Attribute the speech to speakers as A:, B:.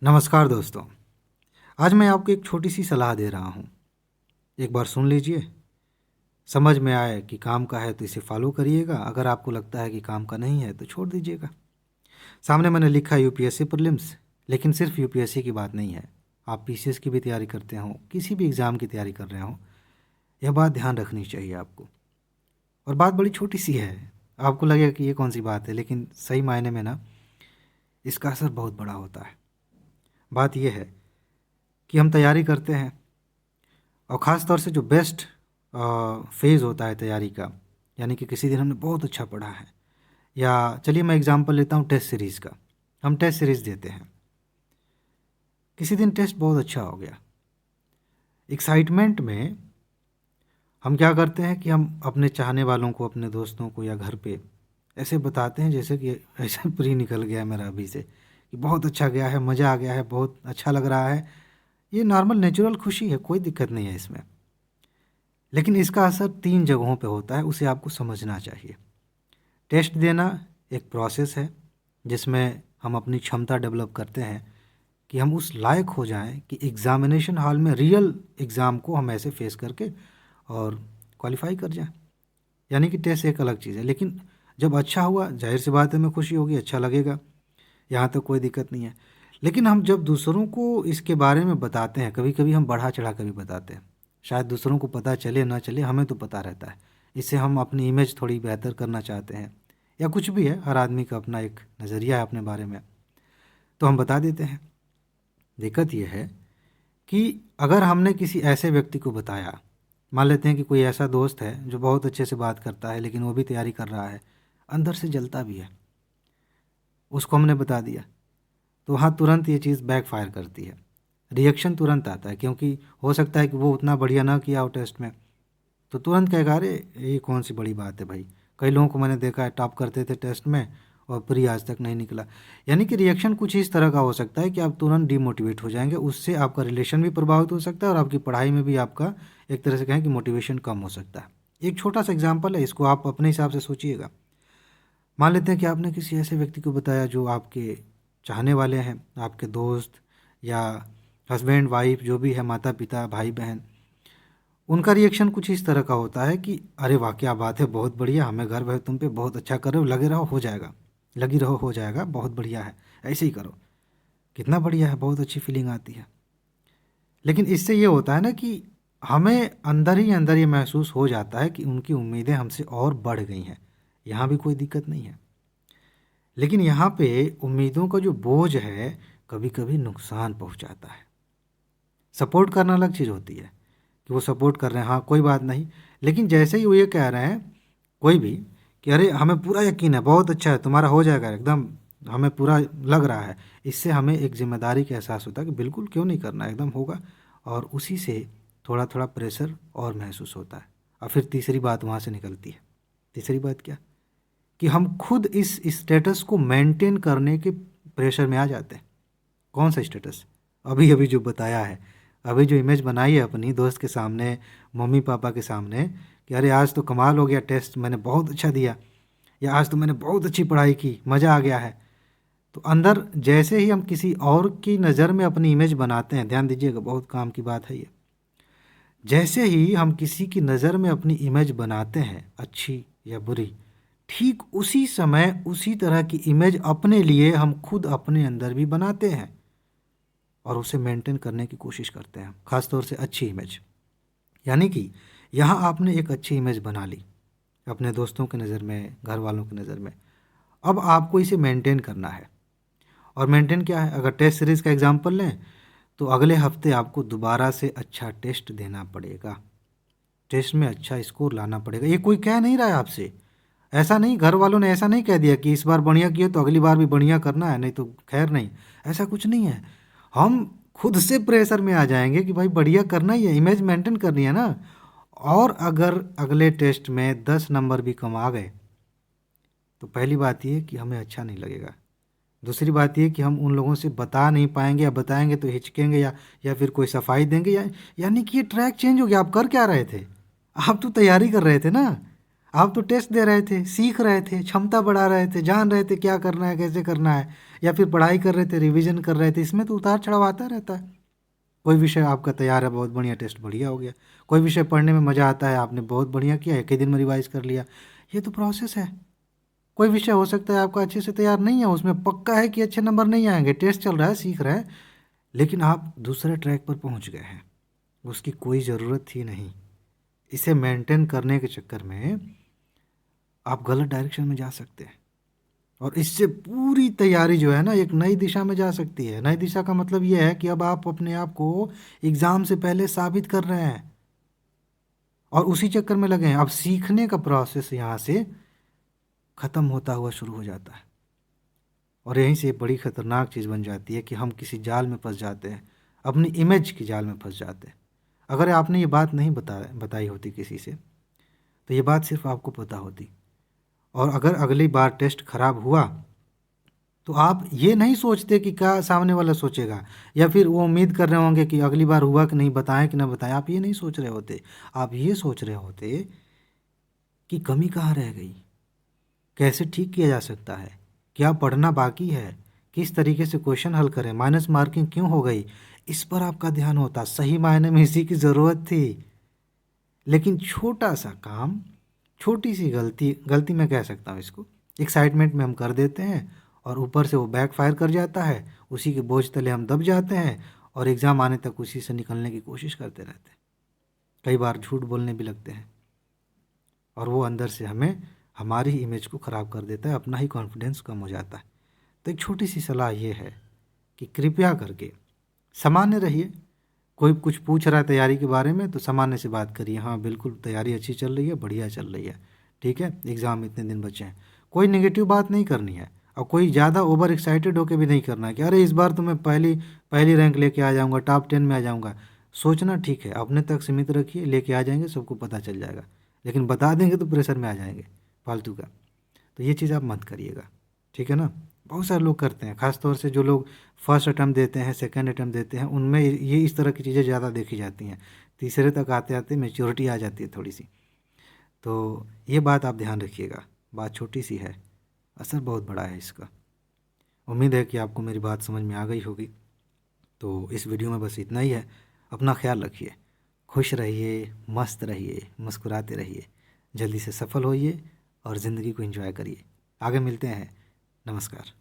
A: नमस्कार दोस्तों। आज मैं आपको एक छोटी सी सलाह दे रहा हूँ। एक बार सुन लीजिए। समझ में आए कि काम का है तो इसे फॉलो करिएगा, अगर आपको लगता है कि काम का नहीं है तो छोड़ दीजिएगा। सामने मैंने लिखा यूपीएससी प्रीलिम्स, लेकिन सिर्फ यूपीएससी की बात नहीं है। आप पीसीएस की भी तैयारी करते हो, किसी भी एग्ज़ाम की तैयारी कर रहे हो, यह बात ध्यान रखनी चाहिए आपको। और बात बड़ी छोटी सी है, आपको लगेगा कि ये कौन सी बात है, लेकिन सही मायने में ना इसका असर बहुत बड़ा होता है। बात यह है कि हम तैयारी करते हैं, और ख़ास तौर से जो बेस्ट फेज़ होता है तैयारी का, यानी कि किसी दिन हमने बहुत अच्छा पढ़ा है, या चलिए मैं एग्ज़ाम्पल लेता हूँ टेस्ट सीरीज़ का। हम टेस्ट सीरीज़ देते हैं, किसी दिन टेस्ट बहुत अच्छा हो गया। एक्साइटमेंट में हम क्या करते हैं कि हम अपने चाहने वालों को, अपने दोस्तों को या घर पे ऐसे बताते हैं जैसे कि ऐसा प्री निकल गया है मेरा अभी से, कि बहुत अच्छा गया है, मज़ा आ गया है, बहुत अच्छा लग रहा है। ये नॉर्मल नेचुरल खुशी है, कोई दिक्कत नहीं है इसमें। लेकिन इसका असर 3 जगहों पे होता है, उसे आपको समझना चाहिए। टेस्ट देना एक प्रोसेस है जिसमें हम अपनी क्षमता डेवलप करते हैं कि हम उस लायक हो जाएं कि एग्ज़ामिनेशन हॉल में रियल एग्ज़ाम को हम ऐसे फेस करके और क्वालिफाई कर जाएं। यानी कि टेस्ट एक अलग चीज़ है, लेकिन जब अच्छा हुआ, जाहिर सी बात है हमें खुशी होगी, अच्छा लगेगा, यहाँ तो कोई दिक्कत नहीं है। लेकिन हम जब दूसरों को इसके बारे में बताते हैं, कभी कभी हम बढ़ा चढ़ा कर भी बताते हैं। शायद दूसरों को पता चले ना चले, हमें तो पता रहता है। इससे हम अपनी इमेज थोड़ी बेहतर करना चाहते हैं, या कुछ भी है, हर आदमी का अपना एक नज़रिया है अपने बारे में, तो हम बता देते हैं। दिक्कत यह है कि अगर हमने किसी ऐसे व्यक्ति को बताया, मान लेते हैं कि कोई ऐसा दोस्त है जो बहुत अच्छे से बात करता है लेकिन वो भी तैयारी कर रहा है, अंदर से जलता भी है, उसको हमने बता दिया, तो वहाँ तुरंत ये चीज़ बैकफायर करती है। रिएक्शन तुरंत आता है, क्योंकि हो सकता है कि वो उतना बढ़िया ना किया हो टेस्ट में, तो तुरंत कहेगा अरे ये कौन सी बड़ी बात है भाई। कई लोगों को मैंने देखा है टॉप करते थे टेस्ट में और प्री आज तक नहीं निकला। यानी कि रिएक्शन कुछ इस तरह का हो सकता है कि आप तुरंत डिमोटिवेट हो जाएंगे, उससे आपका रिलेशन भी प्रभावित हो सकता है और आपकी पढ़ाई में भी आपका एक तरह से कहें कि मोटिवेशन कम हो सकता है। एक छोटा सा एग्जाम्पल है, इसको आप अपने हिसाब से सोचिएगा। मान लेते हैं कि आपने किसी ऐसे व्यक्ति को बताया जो आपके चाहने वाले हैं, आपके दोस्त या हस्बैंड वाइफ जो भी है, माता पिता भाई बहन, उनका रिएक्शन कुछ इस तरह का होता है कि अरे वाह क्या बात है, बहुत बढ़िया, हमें गर्व है तुम पे, बहुत अच्छा कर रहे हो, लगे रहो हो जाएगा, लगी रहो हो जाएगा, बहुत बढ़िया है, ऐसे ही करो, कितना बढ़िया है, बहुत अच्छी फीलिंग आती है। लेकिन इससे ये होता है ना कि हमें अंदर ही अंदर ये महसूस हो जाता है कि उनकी उम्मीदें हमसे और बढ़ गई हैं। यहाँ भी कोई दिक्कत नहीं है, लेकिन यहाँ पे उम्मीदों का जो बोझ है कभी कभी नुकसान पहुँचाता है। सपोर्ट करना अलग चीज़ होती है कि वो सपोर्ट कर रहे हैं, हाँ कोई बात नहीं, लेकिन जैसे ही वो ये कह रहे हैं कोई भी कि अरे हमें पूरा यकीन है, बहुत अच्छा है, तुम्हारा हो जाएगा एकदम, हमें पूरा लग रहा है, इससे हमें एक जिम्मेदारी का एहसास होता है कि बिल्कुल क्यों नहीं करना, एकदम होगा। और उसी से थोड़ा थोड़ा प्रेशर और महसूस होता है। और फिर तीसरी बात वहाँ से निकलती है। तीसरी बात क्या, कि हम खुद इस स्टेटस को मेंटेन करने के प्रेशर में आ जाते हैं। कौन सा स्टेटस? अभी अभी जो बताया है, अभी जो इमेज बनाई है अपनी दोस्त के सामने, मम्मी पापा के सामने, कि अरे आज तो कमाल हो गया, टेस्ट मैंने बहुत अच्छा दिया, या आज तो मैंने बहुत अच्छी पढ़ाई की, मज़ा आ गया है। तो अंदर जैसे ही हम किसी और की नज़र में अपनी इमेज बनाते हैं, ध्यान दीजिएगा बहुत काम की बात है ये, जैसे ही हम किसी की नज़र में अपनी इमेज बनाते हैं, अच्छी या बुरी, ठीक उसी समय उसी तरह की इमेज अपने लिए हम खुद अपने अंदर भी बनाते हैं और उसे मेंटेन करने की कोशिश करते हैं, ख़ास तौर से अच्छी इमेज। यानी कि यहाँ आपने एक अच्छी इमेज बना ली अपने दोस्तों की नज़र में, घर वालों की नज़र में, अब आपको इसे मेंटेन करना है। और मेंटेन क्या है, अगर टेस्ट सीरीज़ का एग्जांपल लें तो अगले हफ्ते आपको दोबारा से अच्छा टेस्ट देना पड़ेगा, टेस्ट में अच्छा स्कोर लाना पड़ेगा। ये कोई कह नहीं रहा है आपसे, ऐसा नहीं, घर वालों ने ऐसा नहीं कह दिया कि इस बार बढ़िया किए तो अगली बार भी बढ़िया करना है, नहीं तो खैर नहीं, ऐसा कुछ नहीं है। हम खुद से प्रेशर में आ जाएंगे कि भाई बढ़िया करना ही है, इमेज मेंटेन करनी है ना। और अगर अगले टेस्ट में 10 नंबर भी कम आ गए तो पहली बात ये कि हमें अच्छा नहीं लगेगा। दूसरी बात ये कि हम उन लोगों से बता नहीं पाएंगे, या बताएंगे तो हिचकेंगे, या फिर कोई सफाई देंगे, यानी कि ये ट्रैक चेंज हो गया। आप कर क्या रहे थे? आप तो तैयारी कर रहे थे ना, आप तो टेस्ट दे रहे थे, सीख रहे थे, क्षमता बढ़ा रहे थे, जान रहे थे क्या करना है, कैसे करना है, या फिर पढ़ाई कर रहे थे, रिवीजन कर रहे थे। इसमें तो उतार चढ़ाव आता रहता है। कोई विषय आपका तैयार है, बहुत बढ़िया, टेस्ट बढ़िया हो गया। कोई विषय पढ़ने में मज़ा आता है, आपने बहुत बढ़िया किया, एक ही दिन में रिवाइज कर लिया। ये तो प्रोसेस है। कोई विषय हो सकता है आपका अच्छे से तैयार नहीं है, उसमें पक्का है कि अच्छे नंबर नहीं आएंगे, टेस्ट चल रहा है, सीख रहे हैं, लेकिन आप दूसरे ट्रैक पर पहुंच गए हैं, उसकी कोई ज़रूरत थी नहीं। इसे मेंटेन करने के चक्कर में आप गलत डायरेक्शन में जा सकते हैं, और इससे पूरी तैयारी जो है ना एक नई दिशा में जा सकती है। नई दिशा का मतलब ये है कि अब आप अपने आप को एग्ज़ाम से पहले साबित कर रहे हैं, और उसी चक्कर में लगे हैं। अब सीखने का प्रोसेस यहाँ से ख़त्म होता हुआ शुरू हो जाता है, और यहीं से एक बड़ी ख़तरनाक चीज़ बन जाती है कि हम किसी जाल में फंस जाते हैं, अपनी इमेज की जाल में फंस जाते हैं। अगर आपने ये बात नहीं बताई होती किसी से, तो ये बात सिर्फ आपको पता होती, और अगर अगली बार टेस्ट ख़राब हुआ तो आप ये नहीं सोचते कि क्या सामने वाला सोचेगा, या फिर वो उम्मीद कर रहे होंगे कि अगली बार हुआ कि नहीं, बताएं कि ना बताएं। आप ये नहीं सोच रहे होते, आप ये सोच रहे होते कि कमी कहाँ रह गई, कैसे ठीक किया जा सकता है, क्या पढ़ना बाकी है, किस तरीके से क्वेश्चन हल करें, माइनस मार्किंग क्यों हो गई, इस पर आपका ध्यान होता। सही मायने में इसी की ज़रूरत थी। लेकिन छोटा सा काम, छोटी सी गलती, गलती मैं कह सकता हूँ इसको, एक्साइटमेंट में हम कर देते हैं, और ऊपर से वो बैक फायर कर जाता है, उसी के बोझ तले हम दब जाते हैं, और एग्ज़ाम आने तक उसी से निकलने की कोशिश करते रहते हैं। कई बार झूठ बोलने भी लगते हैं, और वो अंदर से हमें, हमारी इमेज को ख़राब कर देता है, अपना ही कॉन्फिडेंस कम हो जाता है। तो एक छोटी सी सलाह ये है कि कृपया करके सामान्य रहिए। कोई कुछ पूछ रहा है तैयारी के बारे में तो सामान्य से बात करिए, हाँ बिल्कुल तैयारी अच्छी चल रही है, बढ़िया चल रही है, ठीक है, एग्ज़ाम में इतने दिन बचे हैं। कोई नेगेटिव बात नहीं करनी है, और कोई ज़्यादा ओवर एक्साइटेड होकर भी नहीं करना है कि अरे इस बार तो मैं पहली पहली रैंक लेके आ जाऊँगा, टॉप 10 में आ जाऊँगा। सोचना ठीक है, अपने तक सीमित रखिए, लेके आ जाएंगे, सबको पता चल जाएगा। लेकिन बता देंगे तो प्रेशर में आ जाएंगे फालतू का। तो ये चीज़ आप मत करिएगा, ठीक है ना। बहुत सारे लोग करते हैं, ख़ास तौर से जो लोग फर्स्ट अटैम्प्ट देते हैं, सेकंड अटैम्प्ट देते हैं, उनमें ये इस तरह की चीज़ें ज़्यादा देखी जाती हैं। तीसरे तक आते आते मैच्योरिटी आ जाती है थोड़ी सी। तो ये बात आप ध्यान रखिएगा, बात छोटी सी है, असर बहुत बड़ा है इसका। उम्मीद है कि आपको मेरी बात समझ में आ गई होगी। तो इस वीडियो में बस इतना ही है। अपना ख्याल रखिए, खुश रहिए, मस्त रहिए, मुस्कुराते रहिए, जल्दी से सफल होइए, और ज़िंदगी को एंजॉय करिए। आगे मिलते हैं। नमस्कार।